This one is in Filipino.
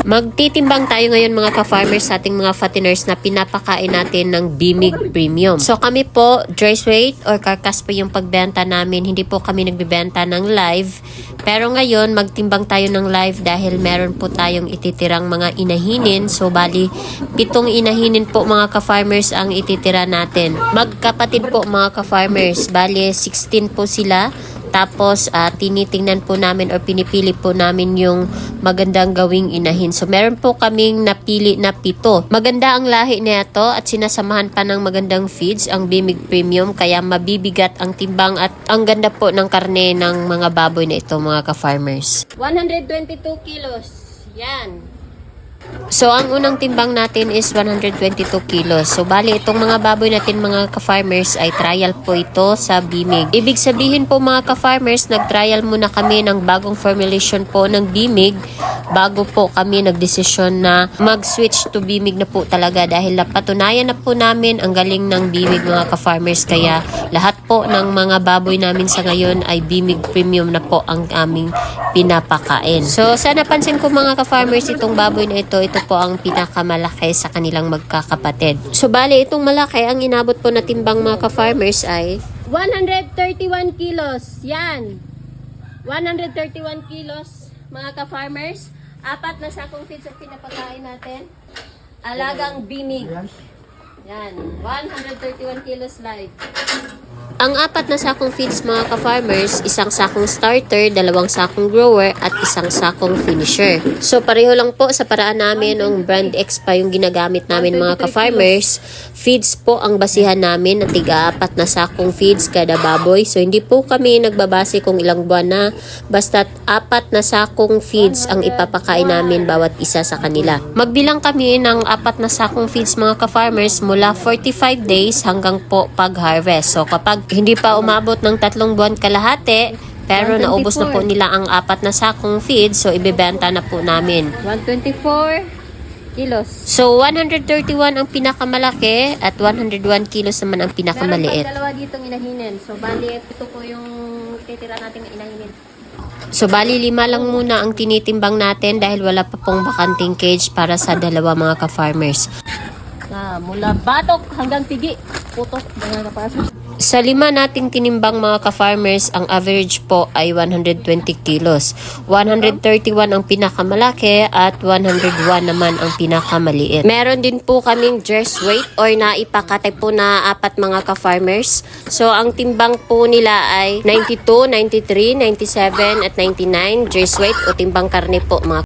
Magtitimbang tayo ngayon mga ka-farmers sa ating mga fatteners na pinapakain natin ng Bimig Premium. So kami po, dress weight or carcass po yung pagbenta namin. Hindi po kami nagbibenta ng live. Pero ngayon, magtimbang tayo ng live dahil meron po tayong ititirang mga inahinin. So bali, 7 inahinin po mga ka-farmers ang ititira natin. Magkapatid po mga ka-farmers. Bali, 16 po sila. Tapos, tinitingnan po namin or pinipili po namin yung magandang gawing inahin. So, meron po kaming napili na 7. Maganda ang lahi nito at sinasamahan pa ng magandang feeds, ang Bimig Premium. Kaya mabibigat ang timbang at ang ganda po ng karne ng mga baboy na ito, mga ka-farmers. 122 kilos. Yan. So, ang unang timbang natin is 122 kilos. So, bali, itong mga baboy natin mga ka-farmers ay trial po ito sa Bimig. Ibig sabihin po mga ka-farmers, nag-trial muna kami ng bagong formulation po ng Bimig bago po kami nagdesisyon na mag-switch to Bimig na po talaga dahil napatunayan na po namin ang galing ng Bimig mga ka-farmers. Kaya lahat po ng mga baboy namin sa ngayon ay Bimig Premium na po ang aming pinapakain. So, sa napansin ko mga ka-farmers, itong baboy na ito po ang pinakamalaki sa kanilang magkakapatid. So, bali, itong malaki, ang inabot po na timbang mga ka-farmers ay 131 kilos. Yan. 131 kilos, mga ka-farmers. 4 na sakong feeds ang pinapakain natin. Alagang Bimig. Yan. 131 kilos live. Ang 4 na sakong feeds mga ka-farmers, 1 sakong starter, 2 sakong grower, at 1 sakong finisher. So pareho lang po sa paraan namin, ng Brand X pa yung ginagamit namin mga ka-farmers. Feeds po ang basihan namin na tiga 4 na sakong feeds kada baboy. So hindi po kami nagbabase kung ilang buwan na, basta't 4 na sakong feeds ang ipapakain namin bawat isa sa kanila. Magbilang kami ng 4 na sakong feeds mga ka-farmers mula 45 days hanggang po pag-harvest. So kapag hindi pa umabot ng 3 buwan kalahati, pero naubos na po nila ang 4 na sakong feed, so ibebenta na po namin. 124 kilos. So 131 ang pinakamalaki at 101 kilos naman ang pinakamaliit. Meron pa 2 ditong inahinin. So bali, ito po yung titira nating inahinin. So bali 5 lang muna ang tinitimbang natin dahil wala pa pong bakanting cage para sa 2 mga ka-farmers. Mula batok hanggang pigi. Putok mga ka-farmers. Sa 5 nating tinimbang mga ka-farmers, ang average po ay 120 kilos. 131 ang pinakamalaki at 101 naman ang pinakamaliit. Meron din po kaming dress weight or naipakate po na 4 mga ka-farmers. So ang timbang po nila ay 92, 93, 97 at 99 dress weight o timbang karne po mga